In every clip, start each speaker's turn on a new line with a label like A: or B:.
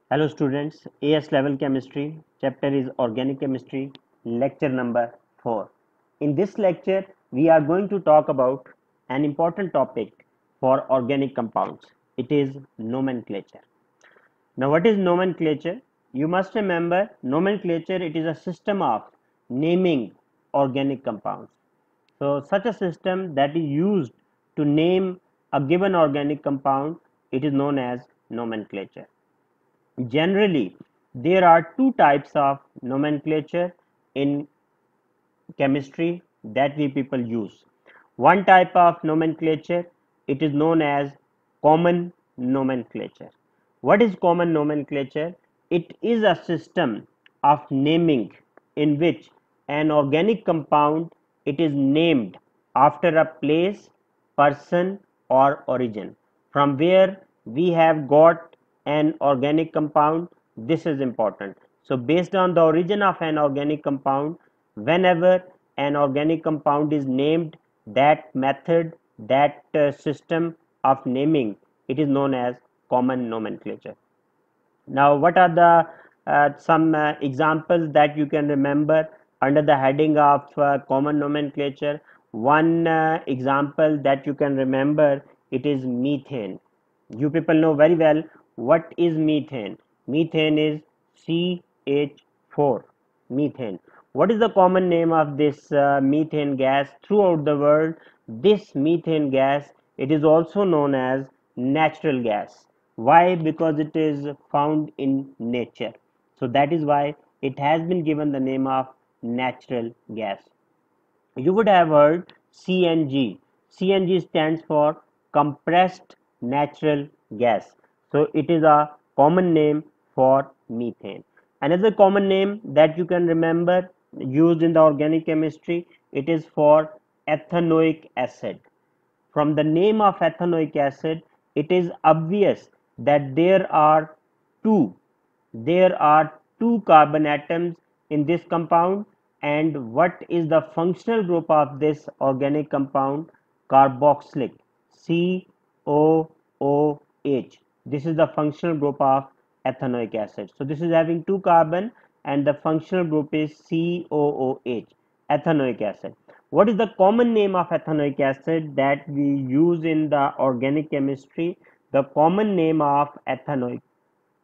A: Hello students, AS level chemistry, chapter is organic chemistry, lecture number 4. In this lecture, we are going to talk about an important topic for organic compounds. It is nomenclature. Now what is nomenclature? You must remember nomenclature, it is a system of naming organic compounds. So such a system that is used to name a given organic compound, it is known as nomenclature. Generally, there are two types of nomenclature in chemistry that we people use. One type of nomenclature, it is known as common nomenclature. What is common nomenclature? It is a system of naming in which an organic compound it is named after a place, person or origin from where we have got an organic compound. This is important. So based on the origin of an organic compound, whenever an organic compound is named, that method, that system of naming, it is known as common nomenclature. Now what are the some examples that you can remember under the heading of common nomenclature? One example that you can remember, it is methane. You people know very well what is methane. Methane is CH4, methane. What is the common name of this methane gas throughout the world? This methane gas, it is also known as natural gas. Why? Because it is found in nature. So that is why it has been given the name of natural gas. You would have heard CNG. CNG stands for compressed natural gas. So it is a common name for methane. Another common name that you can remember used in the organic chemistry, it is for ethanoic acid. From the name of ethanoic acid, it is obvious that two there are two carbon atoms in this compound. And what is the functional group of this organic compound? Carboxylic, COOH. This is the functional group of ethanoic acid. So this is having two carbon and the functional group is COOH, ethanoic acid. What is the common name of ethanoic acid that we use in the organic chemistry? The common name of ethanoic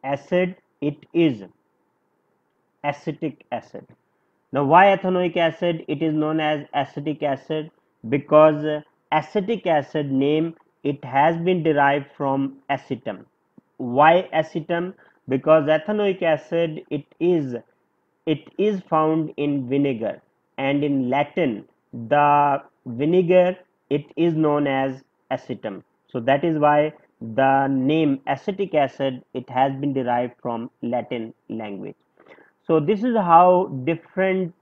A: acid, it is acetic acid. Now why ethanoic acid? It is known as acetic acid because acetic acid name, it has been derived from acetum. Why acetum? Because ethanoic acid, it is found in vinegar, and in Latin the vinegar, it is known as acetum. So that is why the name acetic acid, it has been derived from Latin language. So this is how different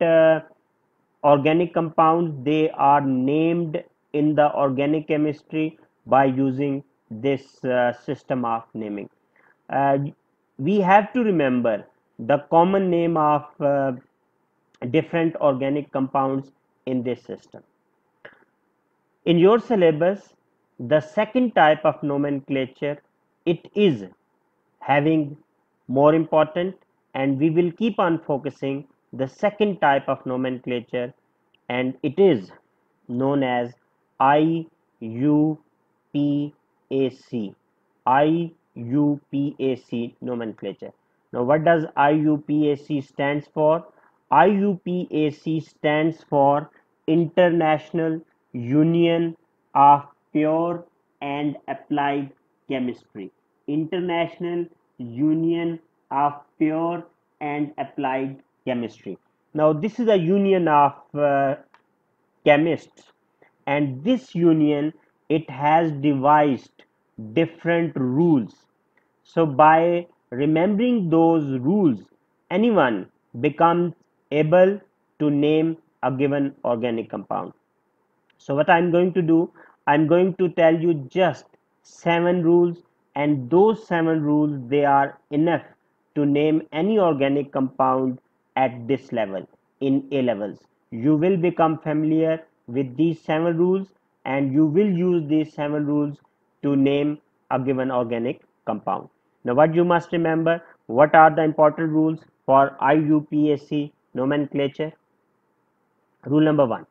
A: organic compounds, they are named in the organic chemistry by using this system of naming. uh, we have to remember the common name of different organic compounds in this system. In your syllabus, the second type of nomenclature, it is having more important, and we will keep on focusing the second type of nomenclature, and it is known as IUPAC. IUPAC nomenclature. Now what does IUPAC stands for? IUPAC stands for International Union of Pure and Applied Chemistry. International Union of Pure and Applied Chemistry. Now this is a union of chemists, and this union, it has devised different rules. So by remembering those rules, anyone becomes able to name a given organic compound. So what I'm going to do, I'm going to tell you just 7 rules, and those 7 rules, they are enough to name any organic compound at this level. In A levels, you will become familiar with these 7 rules, and you will use these 7 rules to name a given organic compound. Now what you must remember, what are the important rules for IUPAC nomenclature? Rule number 1.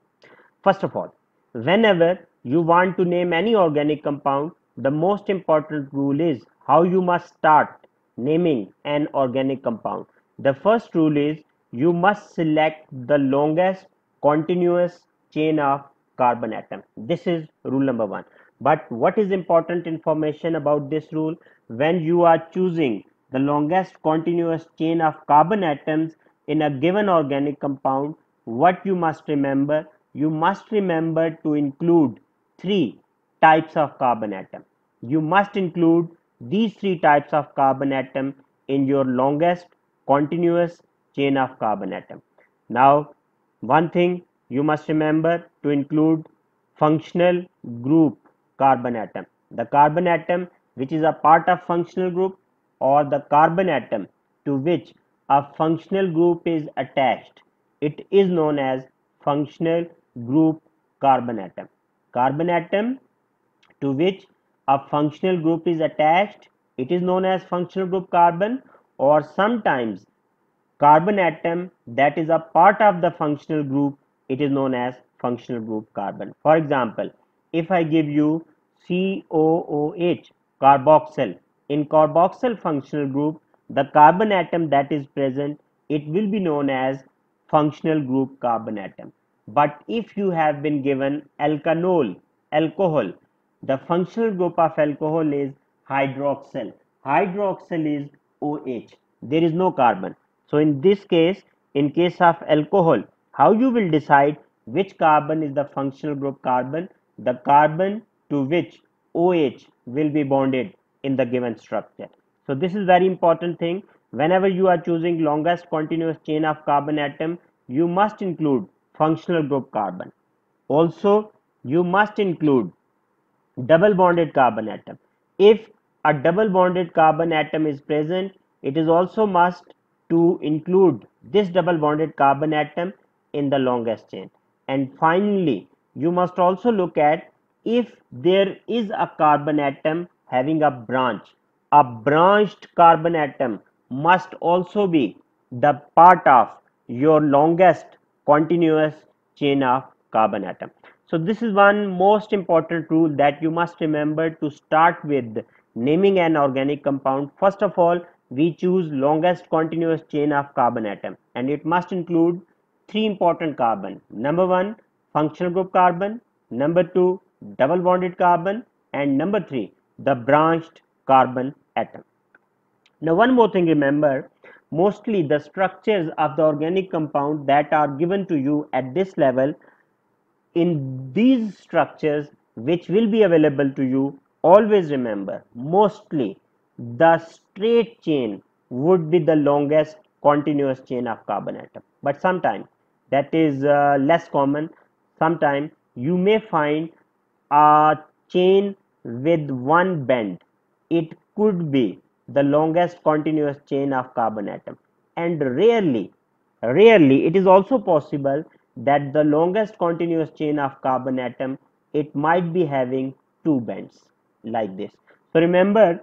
A: First of all, whenever you want to name any organic compound, the most important rule is how you must start naming an organic compound. The first rule is you must select the longest continuous chain of carbon atom. This is rule number 1. But what is important information about this rule? When you are choosing the longest continuous chain of carbon atoms in a given organic compound, what you must remember? You must remember to include three types of carbon atom. You must include these three types of carbon atom in your longest continuous chain of carbon atom. Now, one thing you must remember to include functional group carbon atom. The carbon atom which is a part of functional group, or the carbon atom to which a functional group is attached. It is known as functional group carbon atom. Carbon atom to which a functional group is attached, it is known as functional group carbon, or sometimes carbon atom that is a part of the functional group, it is known as functional group carbon. For example, if I give you COOH, carboxyl, in carboxyl functional group, the carbon atom that is present, it will be known as functional group carbon atom. But if you have been given alkanol, alcohol, the functional group of alcohol is hydroxyl. Hydroxyl is OH. There is no carbon. So in this case, in case of alcohol, how you will decide which carbon is the functional group carbon? The carbon to which OH will be bonded in the given structure. So this is very important thing. Whenever you are choosing longest continuous chain of carbon atom, you must include functional group carbon. Also, you must include double bonded carbon atom. If a double bonded carbon atom is present, it is also must to include this double bonded carbon atom in the longest chain. And finally, you must also look at if there is a carbon atom having a branch. A branched carbon atom must also be the part of your longest continuous chain of carbon atom. So this is one most important rule that you must remember to start with naming an organic compound. First of all, we choose longest continuous chain of carbon atom, and it must include three important carbon. Number 1, functional group carbon. Number 2, double bonded carbon. And number 3, the branched carbon atom. Now one more thing, remember, mostly the structures of the organic compound that are given to you at this level, in these structures which will be available to you, always remember mostly the straight chain would be the longest continuous chain of carbon atom, but sometimes that is less common. Sometimes you may find a chain with one bend. It could be the longest continuous chain of carbon atom, and rarely it is also possible that the longest continuous chain of carbon atom, it might be having two bends like this. So remember,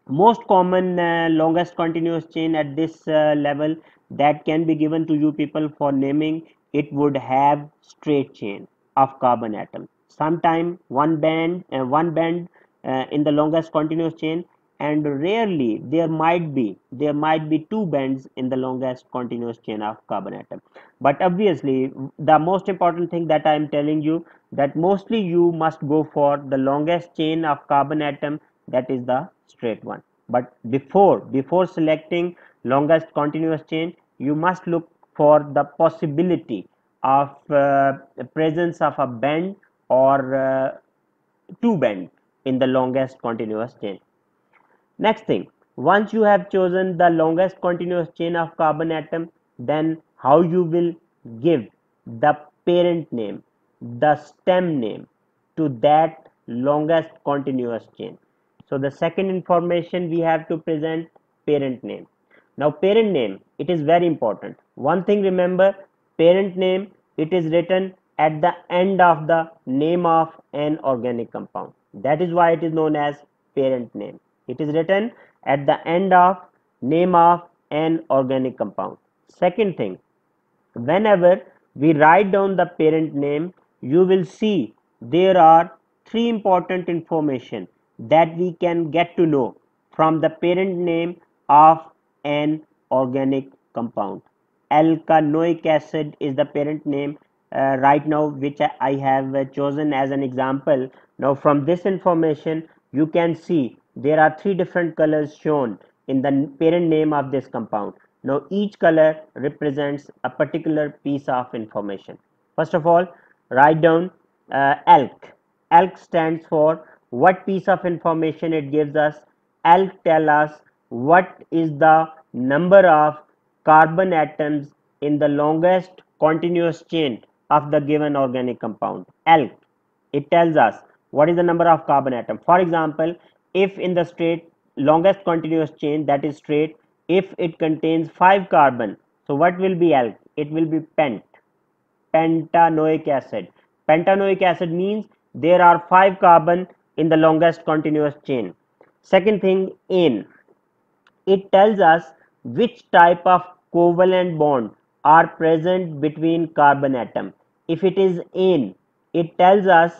A: most common longest continuous chain at this level that can be given to you people for naming, it would have straight chain of carbon atom. Sometime one bend in the longest continuous chain, and rarely there might be two bends in the longest continuous chain of carbon atom. But obviously the most important thing that I am telling you, that mostly you must go for the longest chain of carbon atom, that is the straight one. But before selecting longest continuous chain, you must look for the possibility of presence of a bend or two bend in the longest continuous chain. Next thing, once you have chosen the longest continuous chain of carbon atom, then how you will give the parent name, the stem name to that longest continuous chain. So the second information we have to present, parent name. Now parent name, it is very important. One thing remember, parent name, it is written at the end of the name of an organic compound. That is why it is known as parent name. It is written at the end of name of an organic compound. Second thing, whenever we write down the parent name, you will see there are three important information that we can get to know from the parent name of an organic compound. Alkanoic acid is the parent name right now, which I have chosen as an example. Now from this information you can see there are three different colors shown in the parent name of this compound. Now each color represents a particular piece of information. First of all, write down ALK. ALK stands for what piece of information it gives us. ALK tell us what is the number of carbon atoms in the longest continuous chain of the given organic compound. ALK, it tells us what is the number of carbon atom. For example, if in the straight longest continuous chain, that is straight, if it contains 5 carbon, so what will be ALK? It will be pentanoic acid. Pentanoic acid means there are 5 carbon in the longest continuous chain. Second thing, ane. It tells us which type of covalent bond are present between carbon atom. If it is ane, it tells us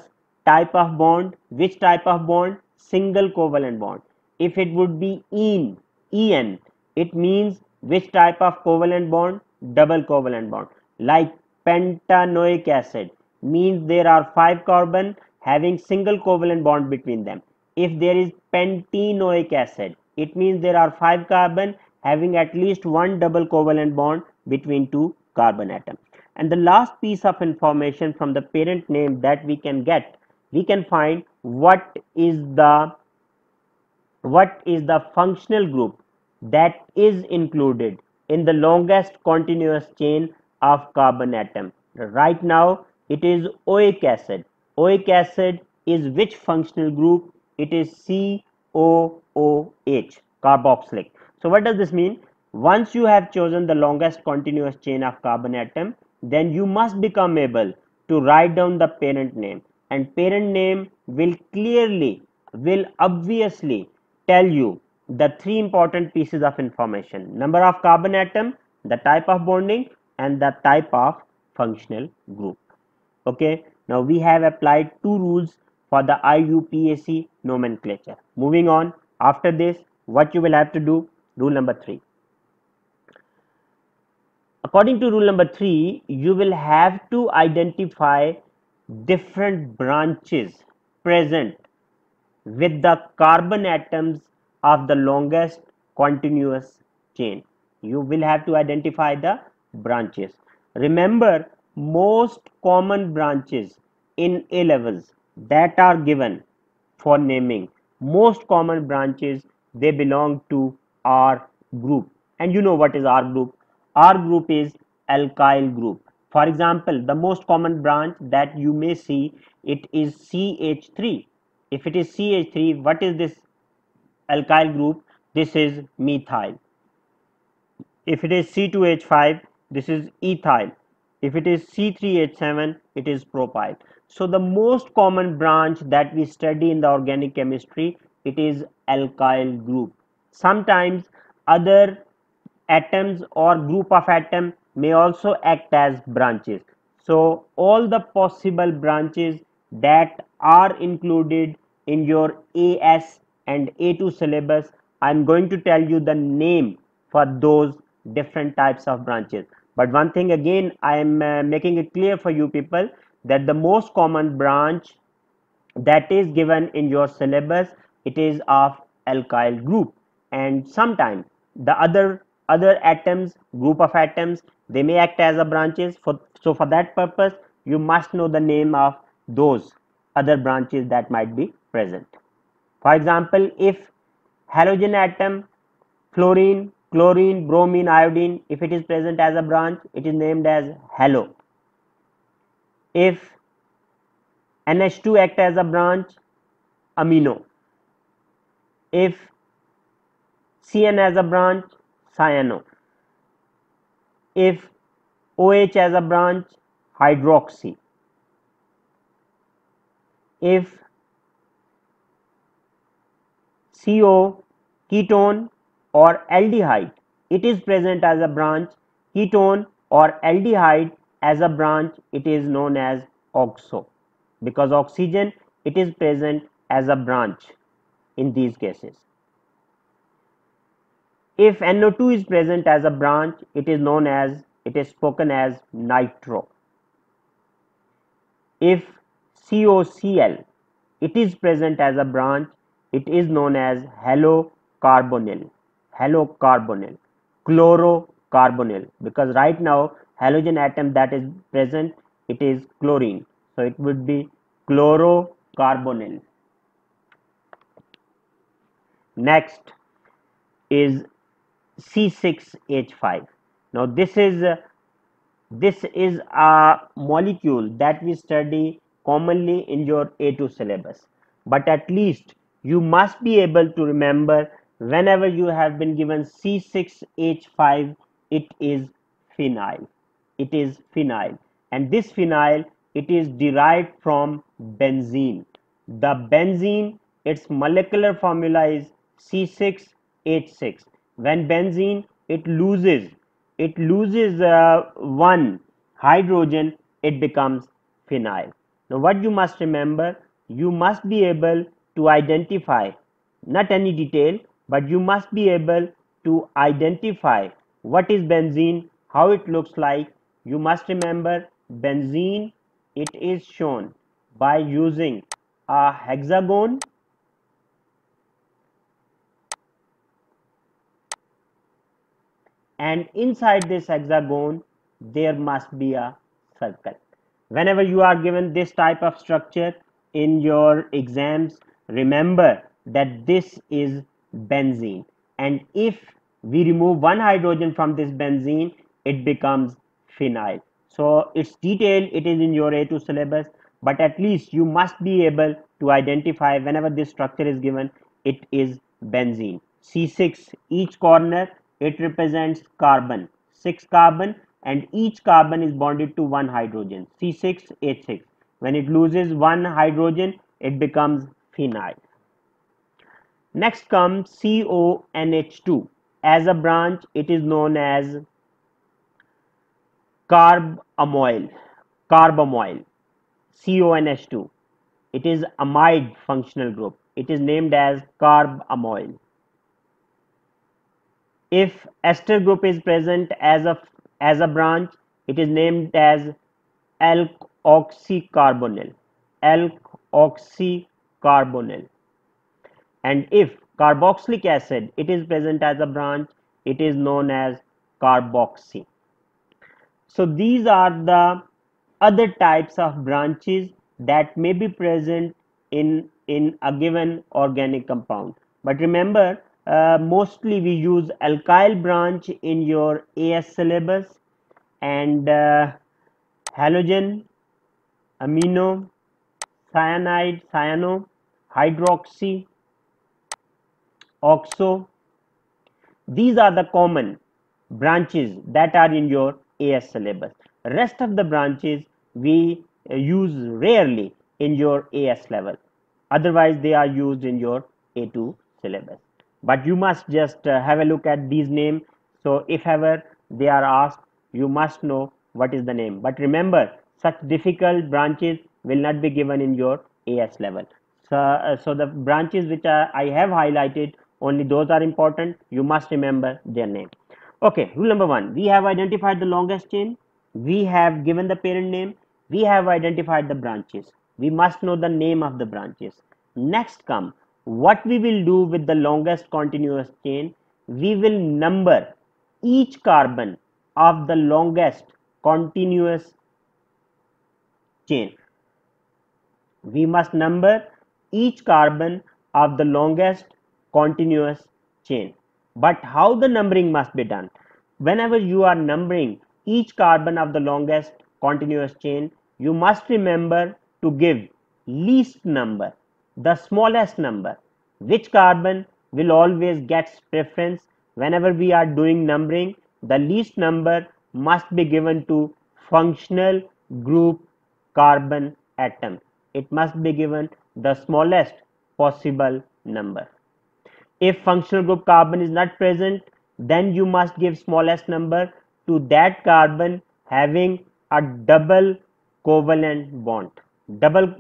A: type of bond. Which type of bond? Single covalent bond. If it would be en, it means which type of covalent bond? Double covalent bond. Like pentanoic acid means there are 5 carbon having single covalent bond between them. If there is pentenoic acid, it means there are 5 carbon having at least one double covalent bond between 2 carbon atoms. And the last piece of information from the parent name that we can get, we can find what is the functional group that is included in the longest continuous chain of carbon atom. Right now it is oic acid. Oic acid is which functional group? It is COOH, carboxylic. So what does this mean? Once you have chosen the longest continuous chain of carbon atom, then you must become able to write down the parent name, and parent name will obviously tell you the three important pieces of information: number of carbon atom, the type of bonding, and the type of functional group. Okay, now we have applied two rules for the IUPAC nomenclature. Moving on, after this, what you will have to do? Rule number 3. According to rule number 3, you will have to identify different branches present with the carbon atoms of the longest continuous chain. You will have to identify the branches. Remember, most common branches in A levels that are given for naming, most common branches, they belong to R group. And you know what is R group? R group is alkyl group. For example, the most common branch that you may see, it is CH3. If it is CH3, what is this alkyl group? This is methyl. If it is C2H5, this is ethyl. If it is C3H7, it is propyl. So the most common branch that we study in the organic chemistry, it is alkyl group. Sometimes other atoms or group of atom may also act as branches. So all the possible branches that are included in your AS and A2 syllabus, I am going to tell you the name for those different types of branches. But one thing again, I am making it clear for you people that the most common branch that is given in your syllabus, it is of alkyl group. And sometimes the other atoms, group of atoms, they may act as a branches. So for that purpose you must know the name of those other branches that might be present. For example, if halogen atom, fluorine, chlorine, bromine, iodine, if it is present as a branch, it is named as halo. If NH2 act as a branch, amino. If CN as a branch, cyano. If OH as a branch, hydroxy. If CO, ketone, or aldehyde, it is present as a branch. Ketone or aldehyde as a branch, it is known as oxo, because oxygen, it is present as a branch in these cases. If NO2 is present as a branch, it is known as, it is spoken as nitro. If COCl, it is present as a branch, it is known as halocarbonyl, chlorocarbonyl, because right now halogen atom that is present, it is chlorine, so it would be chlorocarbonyl. Next is C6H5. Now this is a molecule that we study commonly in your A2 syllabus, but at least you must be able to remember whenever you have been given C6H5, it is phenyl. It is phenyl, and this phenyl, it is derived from benzene. The benzene, its molecular formula is C6H6. When benzene, it loses one hydrogen, it becomes phenyl. Now what you must remember, you must be able to identify, not any detail, but you must be able to identify what is benzene, how it looks like. You must remember benzene, it is shown by using a hexagon, and inside this hexagon there must be a circle. Whenever you are given this type of structure in your exams, remember that this is benzene, and if we remove one hydrogen from this benzene, it becomes phenyl. So its detail, it is in your A2 syllabus, but at least you must be able to identify whenever this structure is given, it is benzene. C6, each corner, it represents carbon, 6 carbon, and each carbon is bonded to one hydrogen, C6H6. When it loses one hydrogen, it becomes phenyl. Next comes CONH2. As a branch, it is known as carbamoyl, CONH2. It is amide functional group. It is named as carbamoyl. If ester group is present as a branch, it is named as alkoxycarbonyl, alkoxycarbonyl. And if carboxylic acid, it is present as a branch, it is known as carboxy. So these are the other types of branches that may be present in a given organic compound. But remember, mostly we use alkyl branch in your AS syllabus, and halogen, amino, cyanide, cyano, hydroxy, oxo. These are the common branches that are in your AS syllabus. Rest of the branches we use rarely in your AS level. Otherwise, they are used in your A2 syllabus. But you must just have a look at these names. So if ever they are asked, you must know what is the name. But remember, such difficult branches will not be given in your AS level. So the branches which I have highlighted, only those are important. You must remember their name. Okay, rule number 1. We have identified the longest chain. We have given the parent name. We have identified the branches. We must know the name of the branches. Next come what we will do with the longest continuous chain. We will number each carbon of the longest continuous chain. We must number each carbon of the longest continuous chain. But how the numbering must be done? Whenever you are numbering each carbon of the longest continuous chain, you must remember to give least number, the smallest number. Which carbon will always get preference whenever we are doing numbering? The least number must be given to functional group carbon atom. It must be given the smallest possible number. If functional group carbon is not present, then you must give smallest number to that carbon having a double covalent bond. Double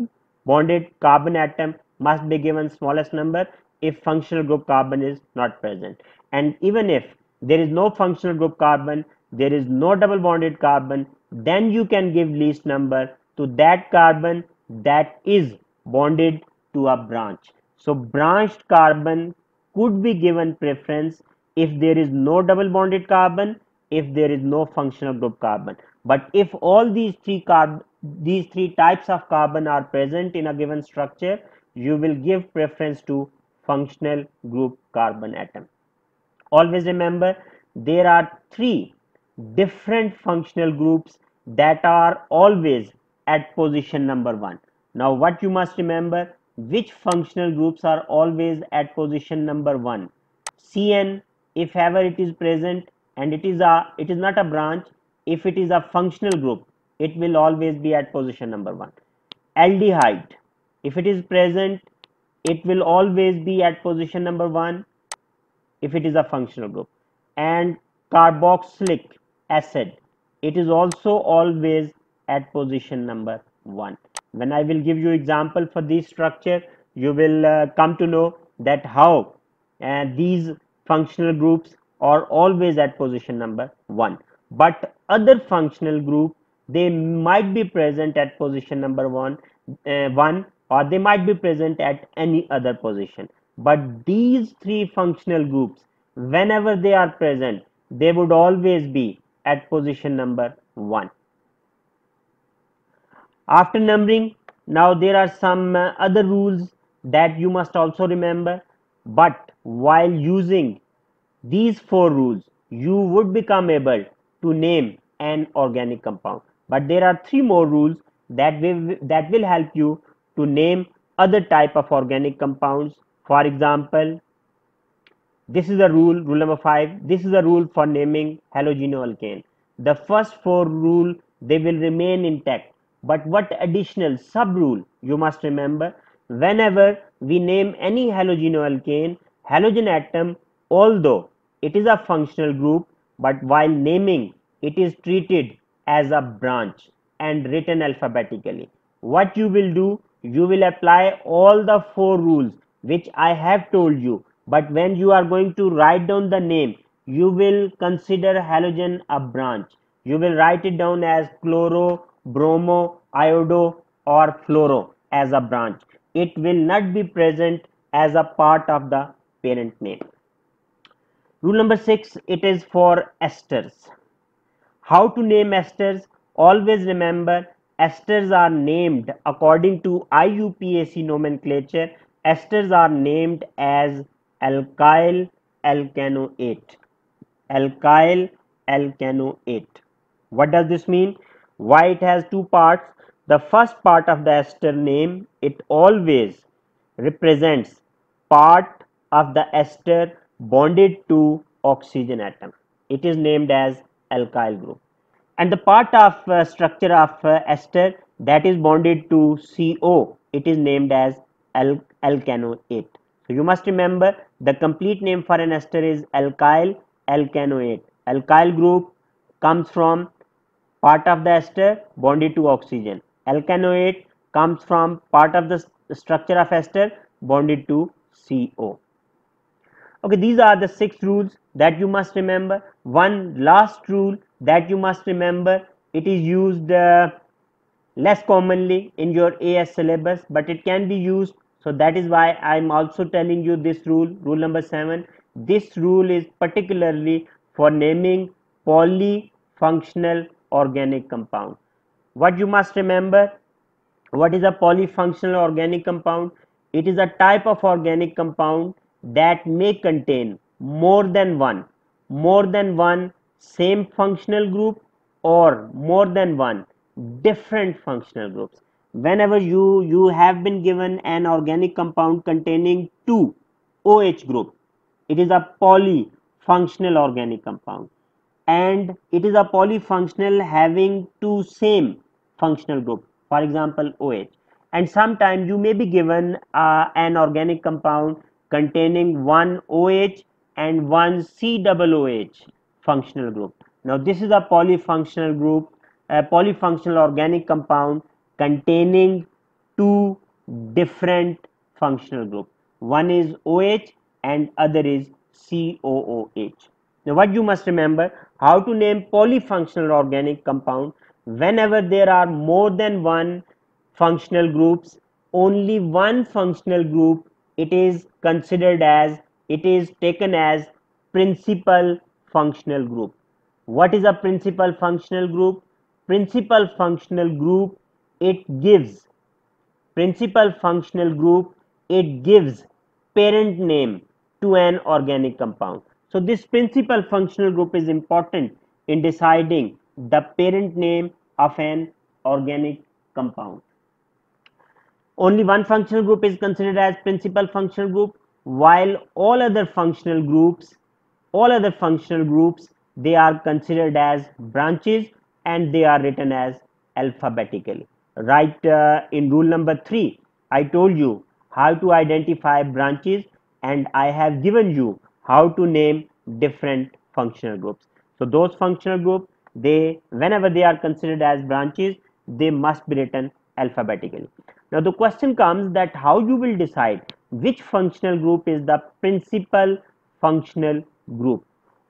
A: bonded carbon atom must be given smallest number if functional group carbon is not present. And even if there is no functional group carbon, there is no double bonded carbon, then you can give least number to that carbon that is bonded to a branch. So branched carbon could be given preference if there is no double bonded carbon, if there is no functional group carbon. But if all these three types of carbon are present in a given structure, you will give preference to functional group carbon atom. Always remember, there are three different functional groups that are always at position number 1. Now what you must remember, which functional groups are always at position number 1? CN, if ever it is present and it is not a branch, if it is a functional group, it will always be at position number 1. Aldehyde, if it is present, it will always be at position number 1 if it is a functional group. And carboxylic acid, it is also always at position number 1. When I will give you example for this structure, you will come to know that how these functional groups are always at position number 1. But other functional group, they might be present at position number 1 or they might be present at any other position. But these three functional groups, whenever they are present, they would always be at position number 1. After numbering, now there are some other rules that you must also remember. But while using these 4 rules, you would become able to name an organic compound. But there are 3 more rules that will help you to name other type of organic compounds. For example, this is a rule, rule number 5. This is a rule for naming halogenoalkane. The first 4 rule, they will remain intact. But what additional sub rule you must remember, whenever we name any halogenoalkane, halogen atom, although it is a functional group, but while naming, it is treated as a branch and written alphabetically. What you will do, you will apply all the 4 rules which I have told you, but when you are going to write down the name, you will consider halogen a branch. You will write it down as chloro, bromo, iodo or fluoro as a branch. It will not be present as a part of the parent name. Rule number 6, it is for esters. How to name esters? Always remember, esters are named according to IUPAC nomenclature. Esters are named as alkyl alkanoate. Alkyl alkanoate. What does this mean? Why it has 2 parts? The first part of the ester name, it always represents part of the ester bonded to oxygen atom. It is named as alkyl group. And the part of structure of ester that is bonded to CO, it is named as alkanoate. So you must remember, the complete name for an ester is alkyl alkanoate. Alkyl group comes from part of the ester bonded to oxygen. Alkanoate comes from part of the structure of ester bonded to CO. Okay, these are the 6 rules that you must remember. One last rule that you must remember, it is used less commonly in your AS syllabus, but it can be used. So that is why I am also telling you this rule, rule number 7. This rule is particularly for naming polyfunctional organic compound. What you must remember, what is a polyfunctional organic compound? It is a type of organic compound that may contain more than one same functional group or more than one different functional groups. Whenever you have been given an organic compound containing 2 OH group, it is a polyfunctional organic compound, and it is a polyfunctional having 2 same functional group, for example OH. And sometimes you may be given an organic compound containing one OH and one COOH functional group. Now this is a polyfunctional group, a polyfunctional organic compound containing two different functional groups. One is OH and other is COOH. Now what you must remember, how to name polyfunctional organic compound. Whenever there are more than one functional groups, only one functional group, it is considered as, it is taken as principal functional group. What is a principal functional group? Principal functional group, it gives, principal functional group, it gives parent name to an organic compound. So this principal functional group is important in deciding the parent name of an organic compound. Only one functional group is considered as principal functional group, while all other functional groups, they are considered as branches and they are written as alphabetically. Right, in rule number 3 I told you how to identify branches and I have given you how to name different functional groups. So those functional groups, they, whenever they are considered as branches, they must be written alphabetically. Now the question comes that how you will decide which functional group is the principal functional group.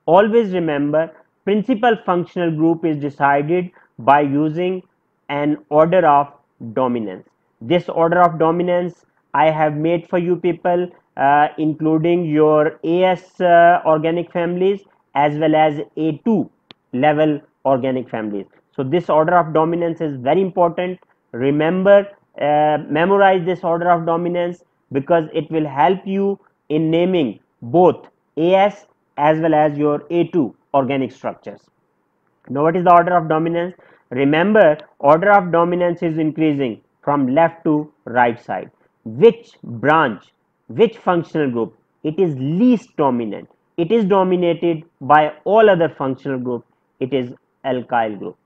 A: Always remember, principal functional group is decided by using an order of dominance. This order of dominance I have made for you people, including your AS organic families as well as A2 level organic families. So this order of dominance is very important. Remember, memorize this order of dominance because it will help you in naming both AS as well as your A2 organic structures. Now what is the order of dominance? Remember, order of dominance is increasing from left to right side. Which branch, which functional group, it is least dominant, it is dominated by all other functional group, it is alkyl group.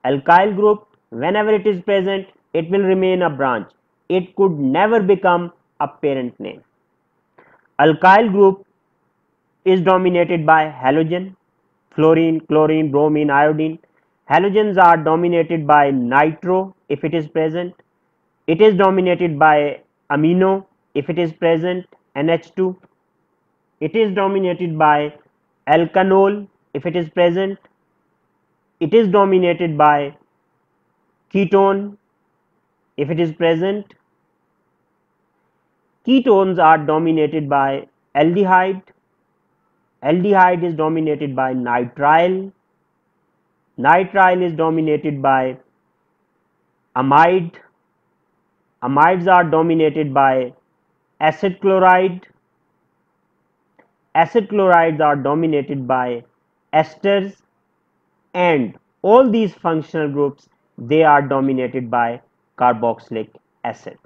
A: Alkyl group, whenever it is present, it will remain a branch, it could never become a parent name. Alkyl group is dominated by halogen, fluorine, chlorine, bromine, iodine. Halogens are dominated by nitro if it is present. It is dominated by amino if it is present, NH2. It is dominated by alkanol if it is present. It is dominated by ketone if it is present. Ketones are dominated by aldehyde. Aldehyde is dominated by nitrile. Nitrile is dominated by amide. Amides are dominated by acid chloride. Acid chlorides are dominated by esters, and all these functional groups, they are dominated by carboxylic acid,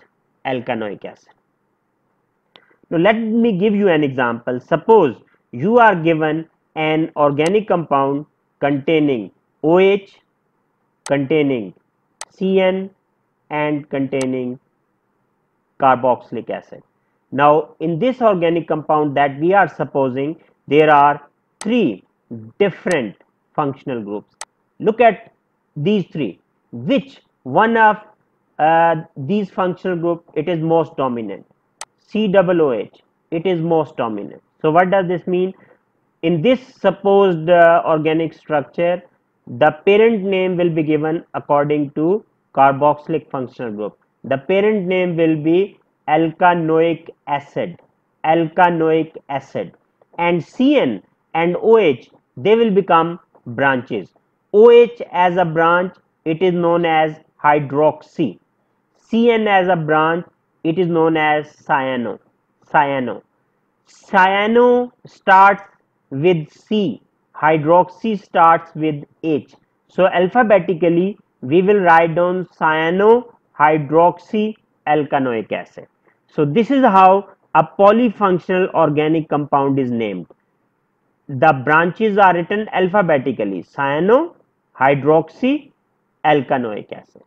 A: alkanoic acid. Now let me give you an example. Suppose you are given an organic compound containing OH, containing CN and containing carboxylic acid. Now in this organic compound that we are supposing, there are three different functional groups. Look at these three. Which one of these functional group it is most dominant? COOH, it is most dominant. So what does this mean? In this supposed organic structure, the parent name will be given according to carboxylic functional group. The parent name will be alkanoic acid, alkanoic acid, and CN and OH, they will become branches. OH as a branch, it is known as hydroxy. CN as a branch, it is known as cyano. Cyano. Cyano starts with C. Hydroxy starts with H. So alphabetically, we will write down cyano hydroxy alkanoic acid. So this is how a polyfunctional organic compound is named. The branches are written alphabetically: cyano, hydroxy, alkanoic acid.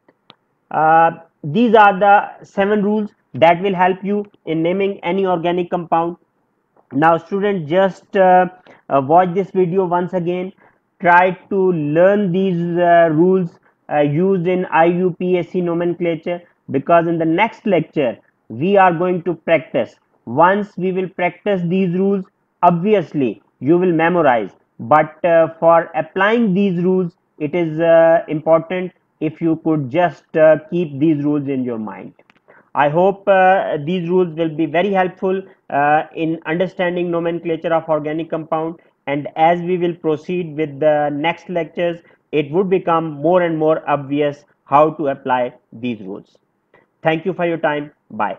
A: These are the 7 rules that will help you in naming any organic compound. Now student, just watch this video once again, try to learn these rules used in IUPAC nomenclature, because in the next lecture we are going to practice. Once we will practice these rules, obviously you will memorize, but for applying these rules it is important if you could just keep these rules in your mind. I hope these rules will be very helpful in understanding nomenclature of organic compound, and as we will proceed with the next lectures, it would become more and more obvious how to apply these rules. Thank you for your time. Bye.